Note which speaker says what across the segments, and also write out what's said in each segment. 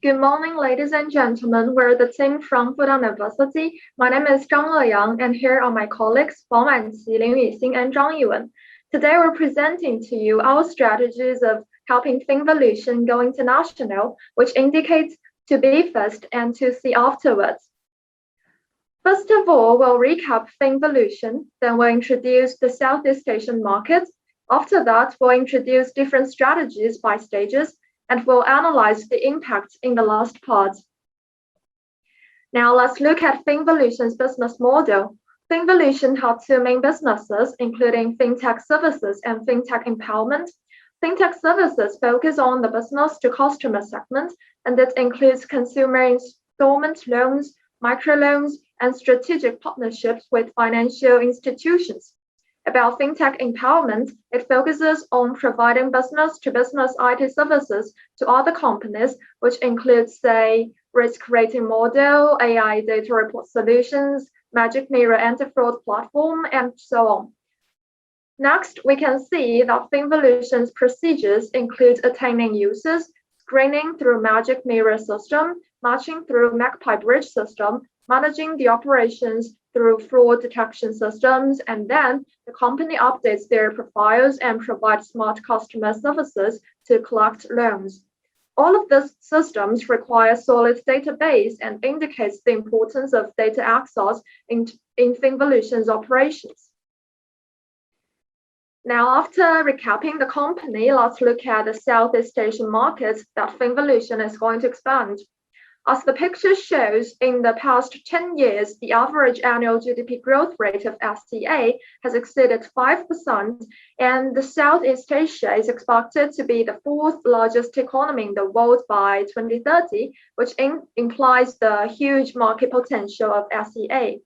Speaker 1: Good morning, ladies and gentlemen. We're the team from Fudan University. My name is Zhang Leyang, and here are my colleagues Bao Manqi, Lin Yuxing, and Zhang Yuwen. Today, we're presenting to you our strategies of helping Finvolution go international, which indicates to be first and to see afterwards. First of all, we'll recap Finvolution, then we'll introduce the Southeast Asian market. After that, we'll introduce different strategies by stages, and we'll analyze the impact in the last part. Now let's look at Finvolution's business model. Finvolution had two main businesses, including fintech services and fintech empowerment. Fintech services focus on the business to customer segment, and it includes consumer installment loans, microloans, and strategic partnerships with financial institutions. About fintech empowerment, it focuses on providing business-to-business IT services to other companies, which includes, say, risk rating model, AI data report solutions, Magic Mirror anti-fraud platform, and so on. Next, we can see that Finvolution's procedures include attaining users, screening through Magic Mirror system, matching through Magpie Bridge system, managing the operations through fraud detection systems, and then the company updates their profiles and provides smart customer services to collect loans. All of these systems require solid database and indicates the importance of data access in Finvolution's operations. Now, after recapping the company, let's look at the Southeast Asian markets that Finvolution is going to expand. As the picture shows, in the past 10 years, the average annual GDP growth rate of SCA has exceeded 5%, and the Southeast Asia is expected to be the fourth largest economy in the world by 2030, which implies the huge market potential of SCA.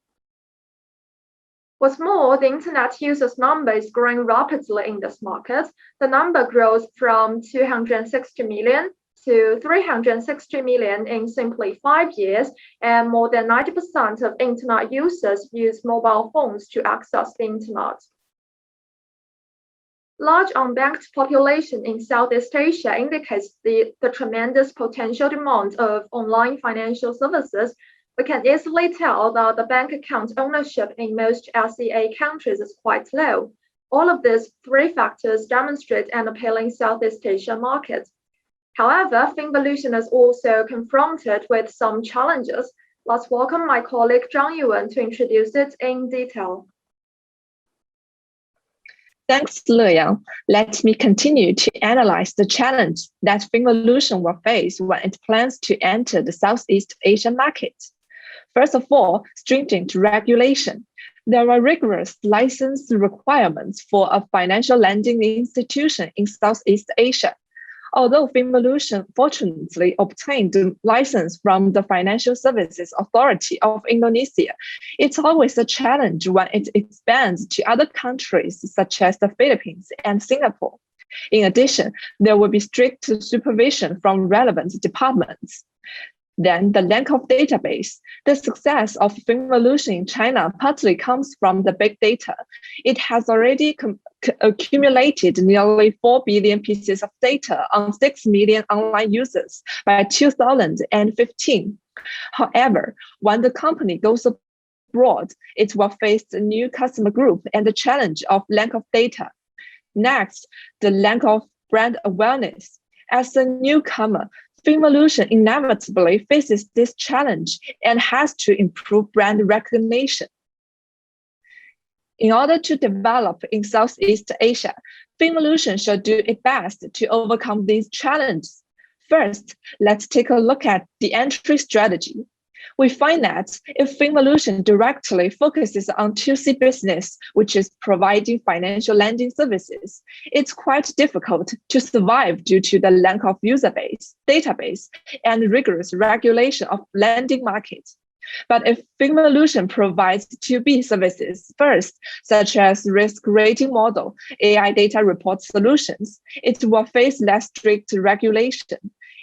Speaker 1: What's more, the internet users number is growing rapidly in this market. The number grows from 260 million to 360 million in simply 5 years, and more than 90% of internet users use mobile phones to access the internet. Large unbanked population in Southeast Asia indicates the tremendous potential demand of online financial services. We can easily tell that the bank account ownership in most SCA countries is quite low. All of these three factors demonstrate an appealing Southeast Asia market. However, Finvolution is also confronted with some challenges. Let's welcome my colleague Zhang Yuwen to introduce it in detail.
Speaker 2: Thanks, Leyang. Let me continue to analyze the challenge that Finvolution will face when it plans to enter the Southeast Asian market. First of all, stringent regulation. There are rigorous license requirements for a financial lending institution in Southeast Asia. Although Finvolution fortunately obtained the license from the Financial Services Authority of Indonesia, it's always a challenge when it expands to other countries such as the Philippines and Singapore. In addition, there will be strict supervision from relevant departments. Then the lack of database. The success of Finvolution in China partly comes from the big data. It has already accumulated nearly 4 billion pieces of data on 6 million online users by 2015. However, when the company goes abroad, it will face a new customer group and the challenge of lack of data. Next, the lack of brand awareness. As a newcomer, Finvolution inevitably faces this challenge and has to improve brand recognition. In order to develop in Southeast Asia, Finvolution should do its best to overcome these challenges. First, let's take a look at the entry strategy. We find that if Finvolution directly focuses on 2C business, which is providing financial lending services, it's quite difficult to survive due to the lack of user base, database, and rigorous regulation of lending markets. But if Finvolution provides 2B services first, such as risk rating model, AI data report solutions, it will face less strict regulation.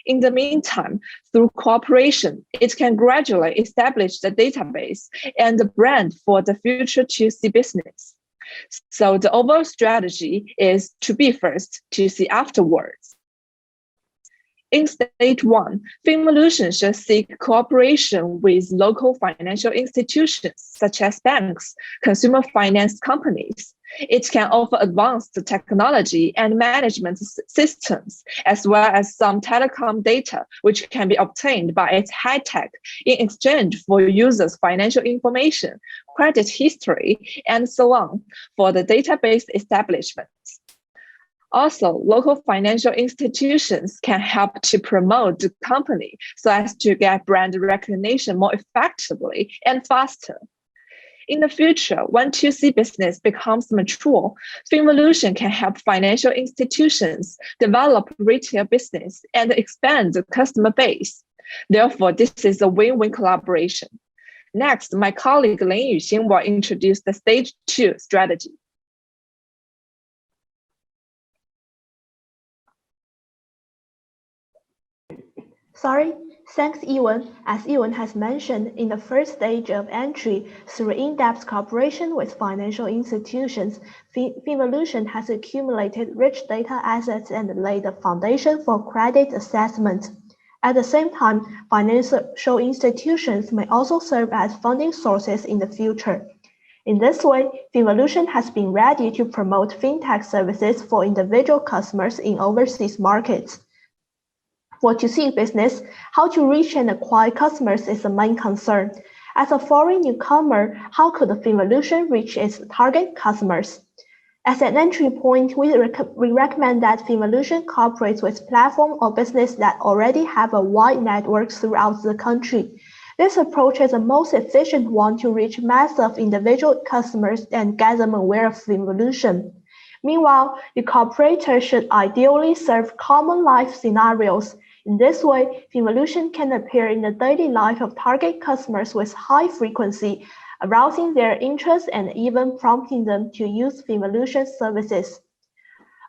Speaker 2: In the meantime, through cooperation, it can gradually establish the database and the brand for the future 2C business. So the overall strategy is to be first, to see afterwards. In stage 1, Finvolution should seek cooperation with local financial institutions such as banks, consumer finance companies. It can offer advanced technology and management systems, as well as some telecom data, which can be obtained by its high tech in exchange for users' financial information, credit history, and so on for the database establishment. Also, local financial institutions can help to promote the company so as to get brand recognition more effectively and faster. In the future, when 2C business becomes mature, Finvolution can help financial institutions develop retail business and expand the customer base. Therefore, this is a win-win collaboration. Next, my colleague Lin Yuxing will introduce the stage 2 strategy.
Speaker 3: Thanks, Ewan. As Ewan has mentioned, in the first stage of entry, through in-depth cooperation with financial institutions, Finvolution has accumulated rich data assets and laid the foundation for credit assessment. At the same time, financial institutions may also serve as funding sources in the future. In this way, Finvolution has been ready to promote fintech services for individual customers in overseas markets. For 2C business, how to reach and acquire customers is the main concern. As a foreign newcomer, how could Finvolution reach its target customers? As an entry point, we recommend that Finvolution cooperates with platforms or businesses that already have a wide network throughout the country. This approach is the most efficient one to reach mass of individual customers and get them aware of Finvolution. Meanwhile, the cooperator should ideally serve common life scenarios. In this way, Finvolution can appear in the daily life of target customers with high frequency, arousing their interest and even prompting them to use Finvolution services.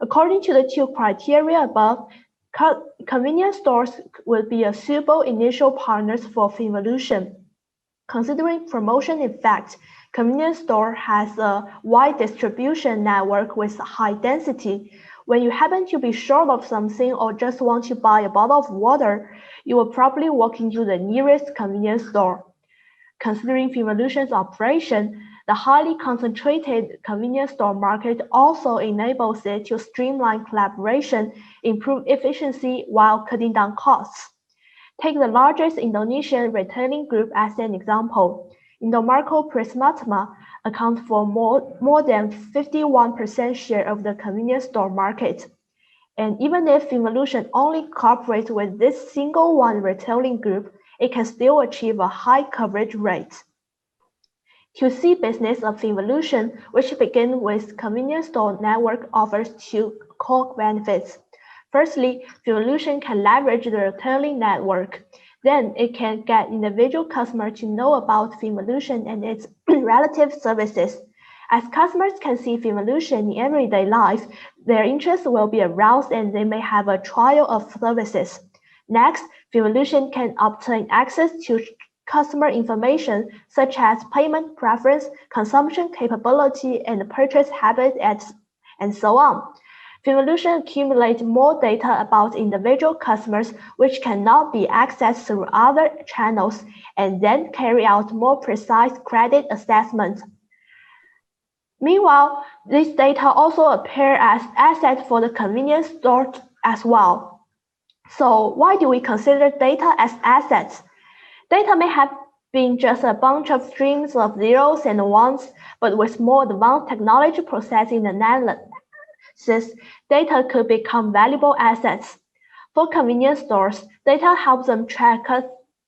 Speaker 3: According to the 2 criteria above, convenience stores would be a suitable initial partners for Finvolution. Considering promotion effect, convenience store has a wide distribution network with high density. When you happen to be short of something or just want to buy a bottle of water, you will probably walk into the nearest convenience store. Considering Finvolution's operation, the highly concentrated convenience store market also enables it to streamline collaboration, improve efficiency while cutting down costs. Take the largest Indonesian retailing group as an example. Indomarko Prismatma accounts for more than 51% share of the convenience store market. And even if Finvolution only cooperates with this single one retailing group, it can still achieve a high coverage rate. 2C business of Finvolution, which begins with convenience store network, offers 2 core benefits. Firstly, Finvolution can leverage the retailing network. Then it can get individual customers to know about Finvolution and its relative services. As customers can see Finvolution in everyday life, their interest will be aroused and they may have a trial of services. Next, Finvolution can obtain access to customer information such as payment preference, consumption capability, and purchase habit, and so on. Finvolution accumulates more data about individual customers which cannot be accessed through other channels and then carry out more precise credit assessment. Meanwhile, this data also appear as assets for the convenience store as well. So why do we consider data as assets? Data may have been just a bunch of streams of zeros and ones, but with more advanced technology processing analysis, data could become valuable assets. For convenience stores, data helps them track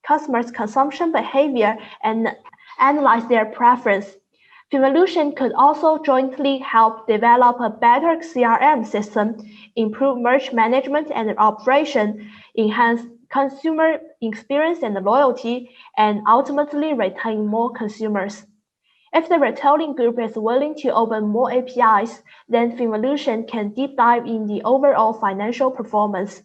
Speaker 3: customers' consumption behavior and analyze their preference. Finvolution could also jointly help develop a better CRM system, improve merch management and operation, enhance consumer experience and loyalty, and ultimately retain more consumers. If the retailing group is willing to open more APIs, then Finvolution can deep dive in the overall financial performance.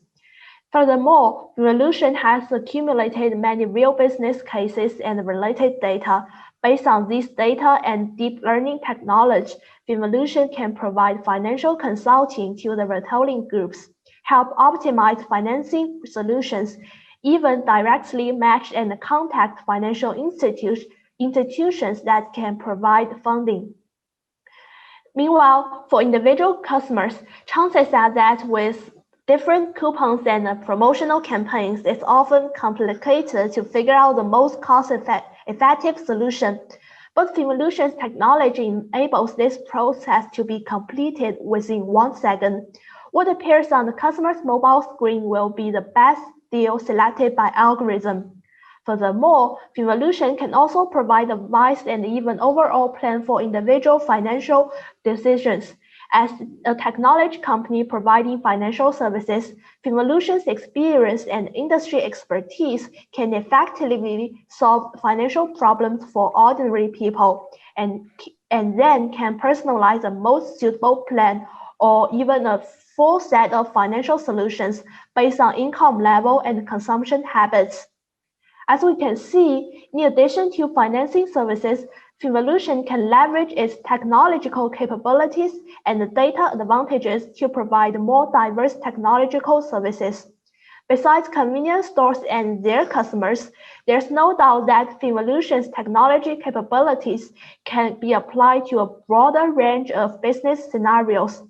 Speaker 3: Furthermore, Finvolution has accumulated many real business cases and related data. Based on this data and deep learning technology, Finvolution can provide financial consulting to the retailing groups, help optimize financing solutions, even directly match and contact financial institutions that can provide funding. Meanwhile, for individual customers, chances are that with different coupons and promotional campaigns, it's often complicated to figure out the most cost-effective solution. But Finvolution's technology enables this process to be completed within 1 second. What appears on the customer's mobile screen will be the best deal selected by algorithm. Furthermore, Finvolution can also provide advice and even overall plan for individual financial decisions. As a technology company providing financial services, Finvolution's experience and industry expertise can effectively solve financial problems for ordinary people and then can personalize the most suitable plan or even a full set of financial solutions based on income level and consumption habits. As we can see, in addition to financing services, Finvolution can leverage its technological capabilities and data advantages to provide more diverse technological services. Besides convenience stores and their customers, there's no doubt that Finvolution's technology capabilities can be applied to a broader range of business scenarios.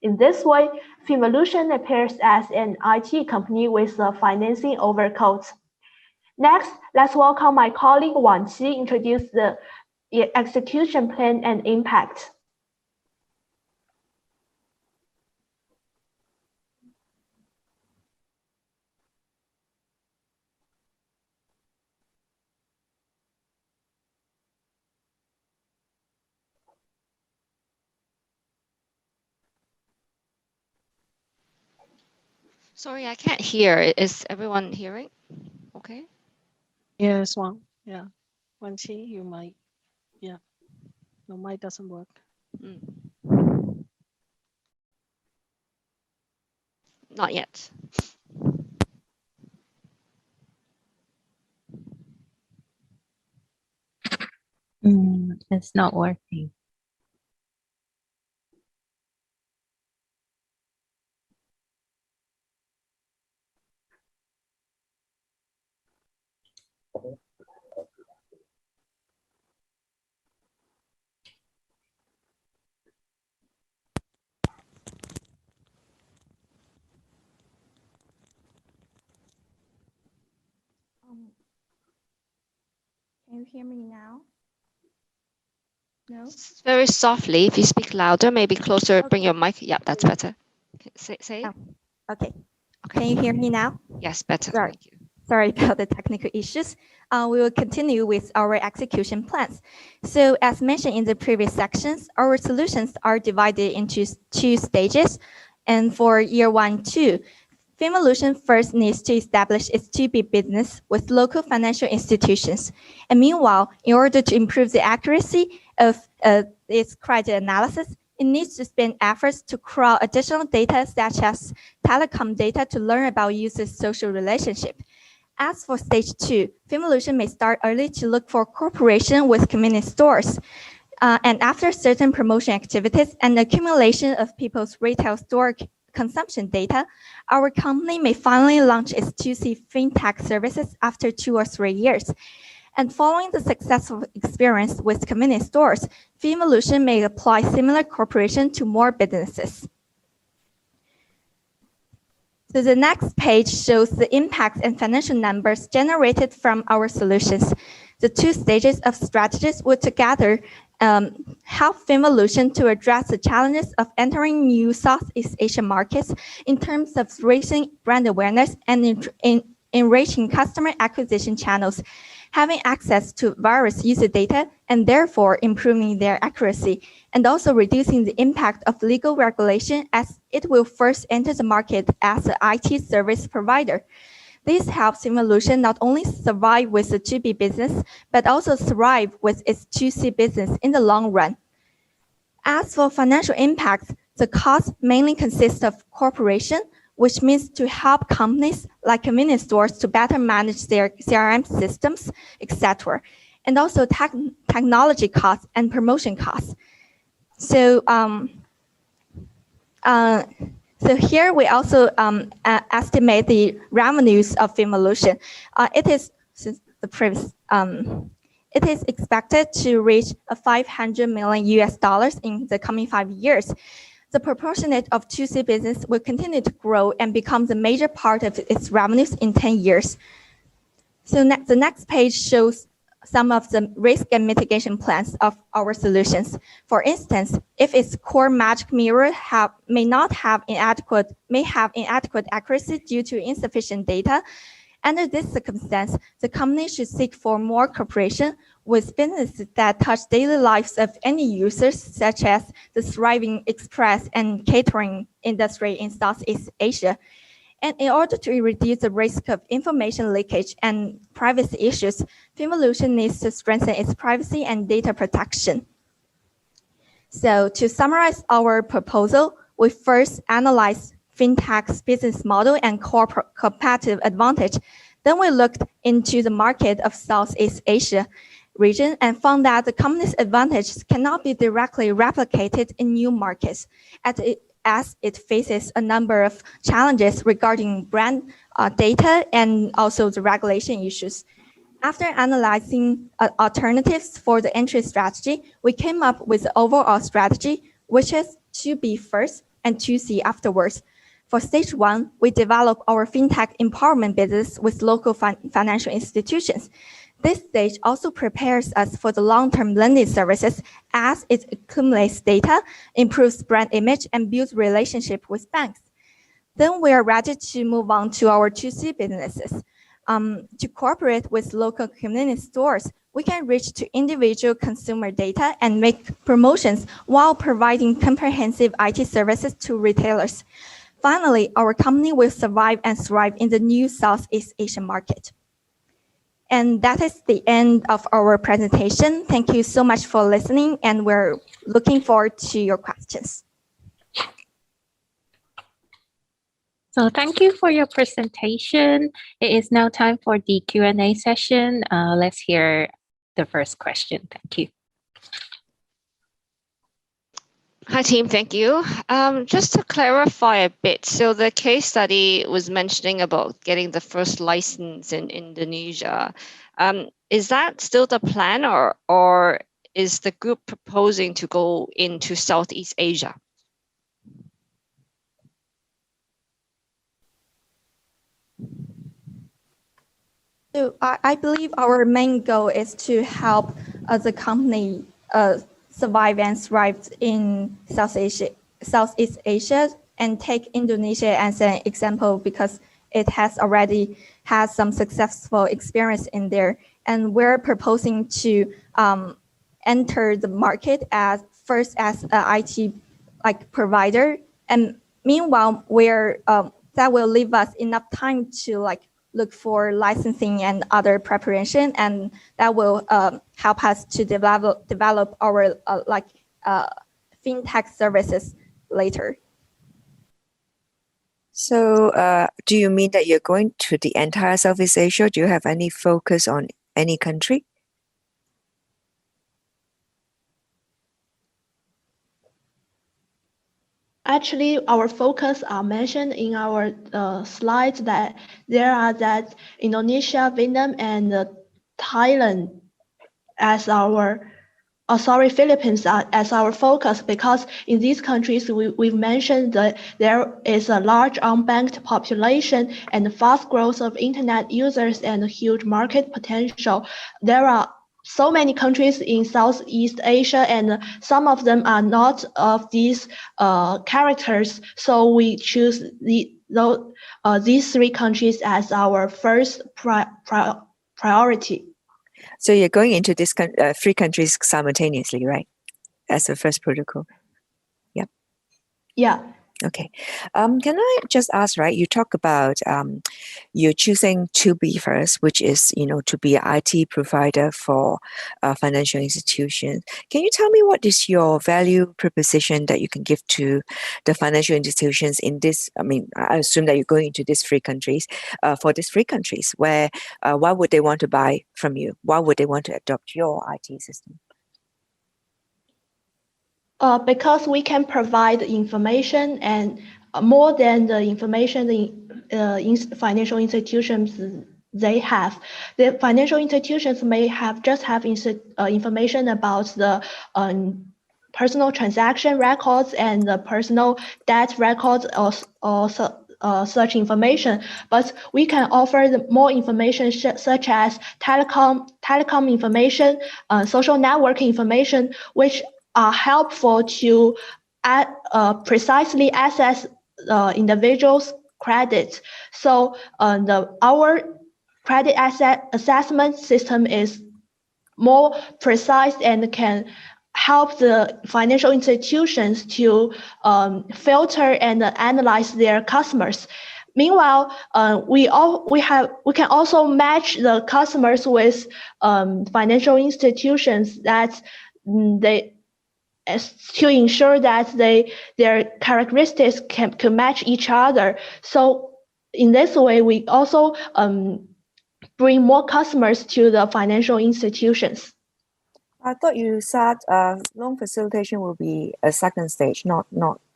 Speaker 3: In this way, Finvolution appears as an IT company with a financing overcoat. Next, let's welcome my colleague Wang Qi introduce the execution plan and impact.
Speaker 4: Sorry, I can't hear. Is everyone hearing? Okay.
Speaker 5: Yes, Wang. Yeah. Wang Qi, you might. Yeah. Your mic doesn't work.
Speaker 4: Not yet.
Speaker 6: It's not working.
Speaker 7: Can you hear me now? No?
Speaker 4: Very softly. If you speak louder, maybe closer, okay. Bring your mic. Yeah, that's better. Say.
Speaker 7: Oh, okay. Can you hear me now?
Speaker 4: Yes, better.
Speaker 7: Sorry.
Speaker 4: Thank you.
Speaker 7: Sorry about the technical issues. We will continue with our execution plans. So as mentioned in the previous sections, our solutions are divided into 2 stages. And for year 1, 2, Finvolution first needs to establish its 2B business with local financial institutions. And meanwhile, in order to improve the accuracy of its credit analysis, it needs to spend efforts to crawl additional data such as telecom data to learn about users' social relationship. As for stage 2, Finvolution may start early to look for cooperation with convenience stores. And after certain promotion activities and accumulation of people's retail store consumption data, our company may finally launch its 2C fintech services after 2 or 3 years. And following the successful experience with convenience stores, Finvolution may apply similar cooperation to more businesses. So the next page shows the impact and financial numbers generated from our solutions. The 2 stages of strategies would together help Finvolution to address the challenges of entering new Southeast Asian markets in terms of raising brand awareness and enriching customer acquisition channels, having access to various user data and therefore improving their accuracy, and also reducing the impact of legal regulation as it will first enter the market as an IT service provider. This helps Finvolution not only survive with the 2B business, but also thrive with its 2C business in the long run. As for financial impact, the cost mainly consists of cooperation, which means to help companies like convenience stores to better manage their CRM systems, etc., and also technology costs and promotion costs. So So here we also estimate the revenues of Finvolution. It is since the previous. It is expected to reach $500 million in the coming 5 years. The proportionate of 2C business will continue to grow and become the major part of its revenues in 10 years. So the next page shows some of the risk and mitigation plans of our solutions. For instance, if its core magic mirror may have inadequate accuracy due to insufficient data, under this circumstance, the company should seek for more cooperation with businesses that touch daily lives of any users, such as the thriving express and catering industry in Southeast Asia. And in order to reduce the risk of information leakage and privacy issues, Finvolution needs to strengthen its privacy and data protection. So to summarize our proposal, we first analyze fintech's business model and core competitive advantage. Then we looked into the market of Southeast Asia region and found that the company's advantages cannot be directly replicated in new markets, as it faces a number of challenges regarding brand data and also the regulation issues. After analyzing alternatives for the entry strategy, we came up with the overall strategy, which is 2B first and 2C afterwards. For stage 1, we develop our fintech empowerment business with local financial institutions. This stage also prepares us for the long-term lending services as it accumulates data, improves brand image, and builds relationship with banks. Then we are ready to move on to our 2C businesses. To cooperate with local community stores, we can reach to individual consumer data and make promotions while providing comprehensive IT services to retailers. Finally, our company will survive and thrive in the new Southeast Asian market. And that is the end of our presentation. Thank you so much for listening, and we're looking forward to your questions.
Speaker 6: So thank you for your presentation. It is now time for the Q&A session. Let's hear the first question. Thank you.
Speaker 4: Hi, team. Thank you. Just to clarify a bit, so the case study was mentioning about getting the first license in Indonesia. Is that still the plan, or is the group proposing to go into Southeast Asia?
Speaker 7: So I believe our main goal is to help the company survive and thrive in Southeast Asia, and take Indonesia as an example because it has already had some successful experience in there. And we're proposing to enter the market as an IT provider. And meanwhile, that will leave us enough time to look for licensing and other preparation, and that will help us to develop our fintech services later.
Speaker 8: So do you mean that you're going to the entire Southeast Asia? Do you have any focus on any country?
Speaker 3: Actually, our focus are mentioned in our slides that there are Indonesia, Vietnam, and Thailand as our, Philippines as our focus, because in these countries we've mentioned that there is a large unbanked population and fast growth of internet users and a huge market potential. There are so many countries in Southeast Asia, and some of them are not of these characters. So we choose these 3 countries as our first priority.
Speaker 8: So you're going into these 3 countries simultaneously, right? As the first protocol. Yeah.
Speaker 3: Yeah.
Speaker 8: Okay. Can I just ask, right? You talk about you're choosing 2B first, which is, to be an IT provider for financial institutions. Can you tell me what is your value proposition that you can give to the financial institutions in this? I mean, I assume that you're going into these 3 countries. For these 3 countries, why would they want to buy from you? Why would they want to adopt your IT system?
Speaker 3: Because we can provide information and more than the information the financial institutions they have. The financial institutions may just have information about the personal transaction records and the personal debt records or such information, but we can offer more information such as telecom information, social network information, which are helpful to precisely assess individuals' credit. So our credit asset assessment system is more precise and can help the financial institutions to filter and analyze their customers. Meanwhile, we can also match the customers with financial institutions that to ensure that their characteristics can match each other. So in this way, we also bring more customers to the financial institutions.
Speaker 8: I thought you said loan facilitation will be a second stage, not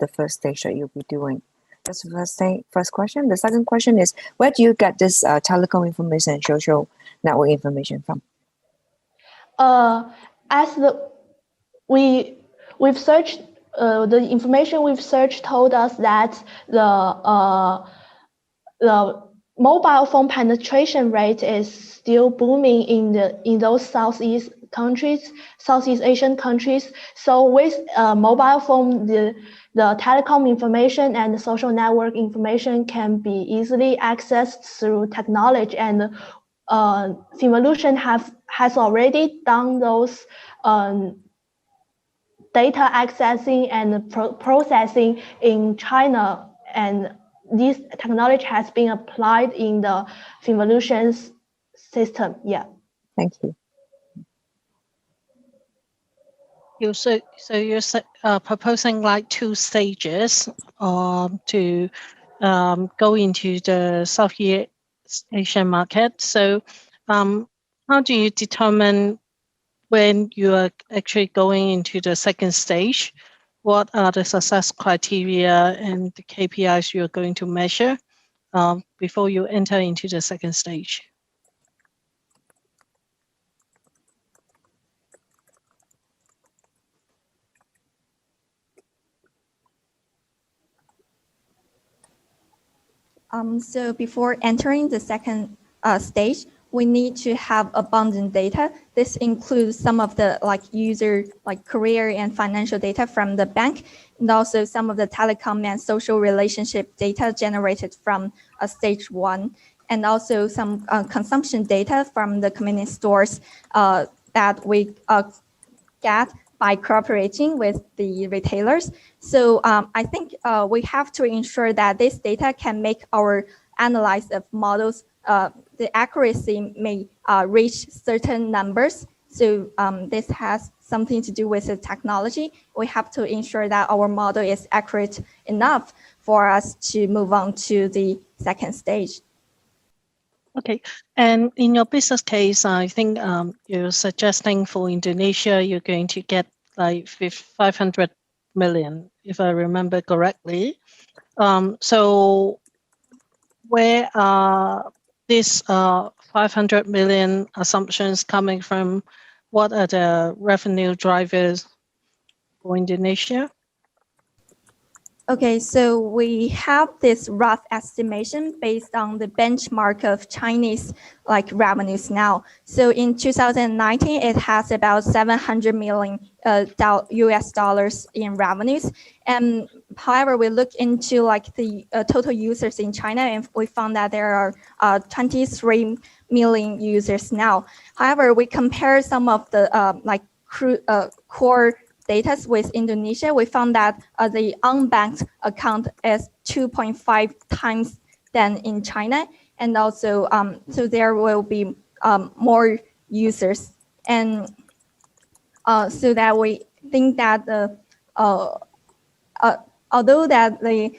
Speaker 8: the first stage that you'll be doing. That's the first question. The second question is, where do you get this telecom information and social network information from?
Speaker 3: We've searched the information we've searched told us that the mobile phone penetration rate is still booming in those Southeast Asian countries. So with mobile phone, the telecom information and the social network information can be easily accessed through technology, and Finvolution has already done those data accessing and processing in China, and this technology has been applied in the Finvolution's system. Yeah.
Speaker 8: Thank you.
Speaker 5: So you're proposing like 2 stages to go into the Southeast Asian market. So how do you determine when you are actually going into the second stage? What are the success criteria and the KPIs you're going to measure before you enter into the second stage?
Speaker 7: So before entering the second stage, we need to have abundant data. This includes some of the user career and financial data from the bank, and also some of the telecom and social relationship data generated from stage 1, and also some consumption data from the convenience stores that we get by cooperating with the retailers. So I think we have to ensure that this data can make our analysis of models, the accuracy may reach certain numbers. So this has something to do with the technology. We have to ensure that our model is accurate enough for us to move on to the second stage.
Speaker 5: Okay, and in your business case, I think you're suggesting for Indonesia, you're going to get like 500 million, if I remember correctly. So where are these 500 million assumptions coming from? What are the revenue drivers for Indonesia?
Speaker 7: Okay, so we have this rough estimation based on the benchmark of Chinese revenues now. So in 2019, it has about 700 million US dollars in revenues. And however, we look into the total users in China, and we found that there are 23 million users now. However, we compare some of the core data with Indonesia, we found that the unbanked account is 2.5 times than in China, and also so there will be more users, and so that we think that although that the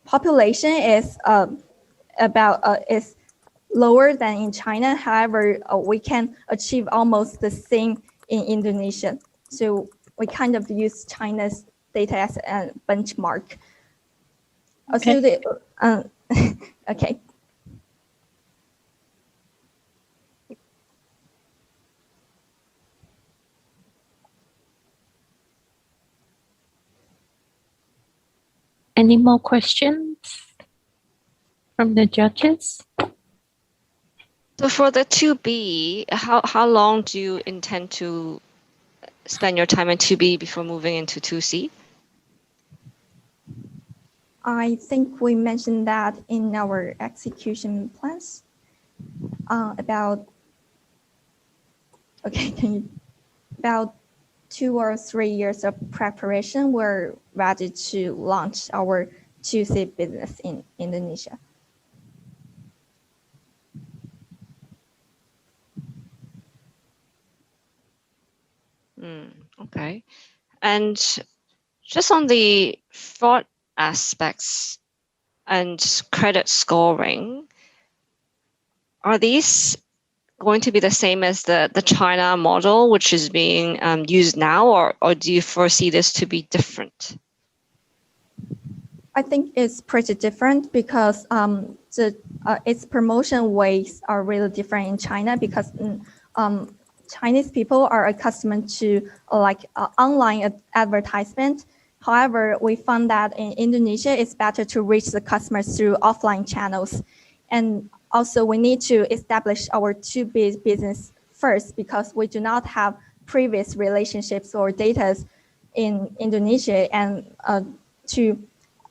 Speaker 7: population is is lower than in China, however, we can achieve almost the same in Indonesia. So we kind of use China's data as a benchmark. Also, okay.
Speaker 6: Any more questions from the judges?
Speaker 4: So for the 2B, how long do you intend to spend your time in 2B before moving into 2C?
Speaker 7: I think we mentioned that in our execution plans about 2 or 3 years of preparation. We're ready to launch our 2C business in Indonesia.
Speaker 4: Okay. And just on the fraud aspects and credit scoring, are these going to be the same as the China model, which is being used now, or do you foresee this to be different?
Speaker 7: I think it's pretty different because its promotion ways are really different in China because Chinese people are accustomed to online advertisement. However, we found that in Indonesia, it's better to reach the customers through offline channels. And also, we need to establish our 2B business first because we do not have previous relationships or data in Indonesia. And to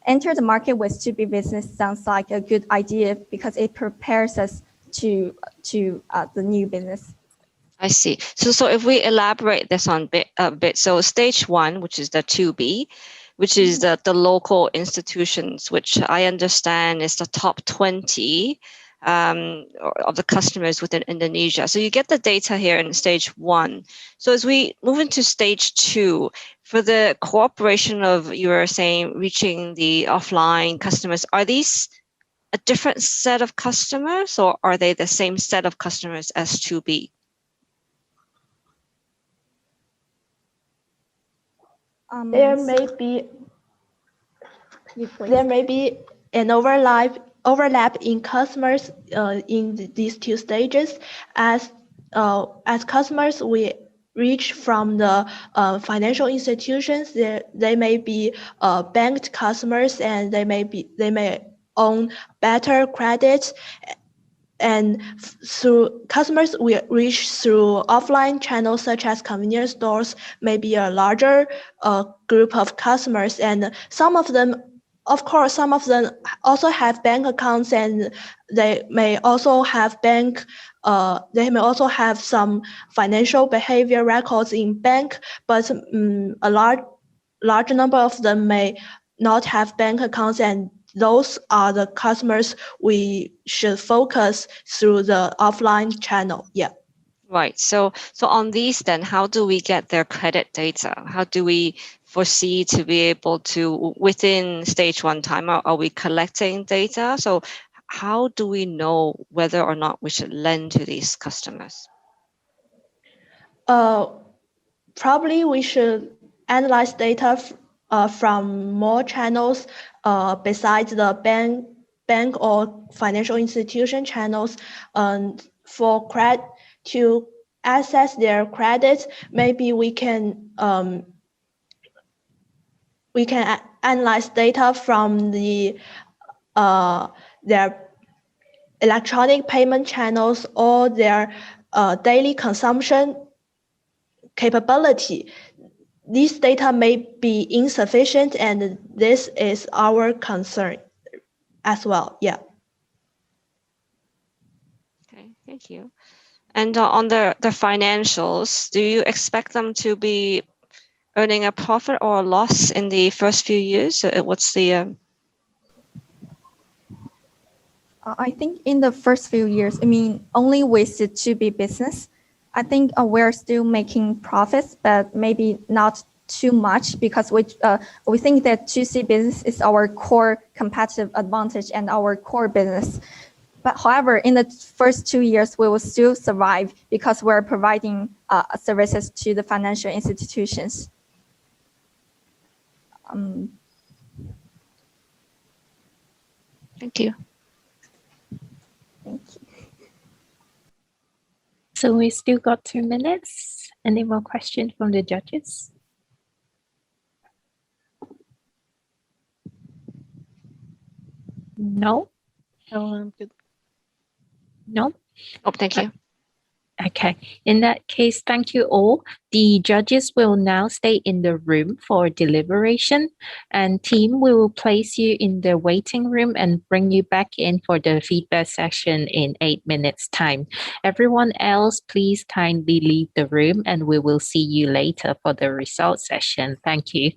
Speaker 7: enter the market with 2B business sounds like a good idea because it prepares us to the new business.
Speaker 4: I see. So if we elaborate this on a bit, so stage 1, which is the 2B, which is the local institutions, which I understand is the top 20 of the customers within Indonesia. So you get the data here in stage 1. So as we move into stage 2, for the cooperation of, you were saying, reaching the offline customers, are these a different set of customers or are they the same set of customers as 2B?
Speaker 3: There may be an overlap in customers in these 2 stages as customers we reach from the financial institutions. They may be banked customers and they may own better credit. And through customers we reach through offline channels such as convenience stores, maybe a larger group of customers, and some of them also have bank accounts, and they may also have some financial behavior records in bank, but a large number of them may not have bank accounts, and those are the customers we should focus through the offline channel. Yeah.
Speaker 4: Right. So on these then, how do we get their credit data? How do we foresee to be able to, within stage 1 time, are we collecting data? So how do we know whether or not we should lend to these customers?
Speaker 3: Probably we should analyze data from more channels besides the bank or financial institution channels, for credit to assess their credit. Maybe we can analyze data from their electronic payment channels or their daily consumption capability. These data may be insufficient, and this is our concern as well. Yeah.
Speaker 4: Okay, thank you. And on the financials, do you expect them to be earning a profit or a loss in the first few years? What's the...
Speaker 7: I think in the first few years, only with the 2B business, I think we're still making profits, but maybe not too much because we think that 2C business is our core competitive advantage and our core business. But however, in the first 2 years, we will still survive because we're providing services to the financial institutions.
Speaker 4: Thank you.
Speaker 7: Thank you.
Speaker 6: So we still got 2 minutes. Any more questions from the judges? No?
Speaker 5: Oh, I'm good.
Speaker 6: No?
Speaker 4: Oh, thank you.
Speaker 6: Okay. In that case, thank you all. The judges will now stay in the room for deliberation, and team will place you in the waiting room and bring you back in for the feedback session in 8 minutes time. Everyone else, please kindly leave the room and we will see you later for the results session. Thank you.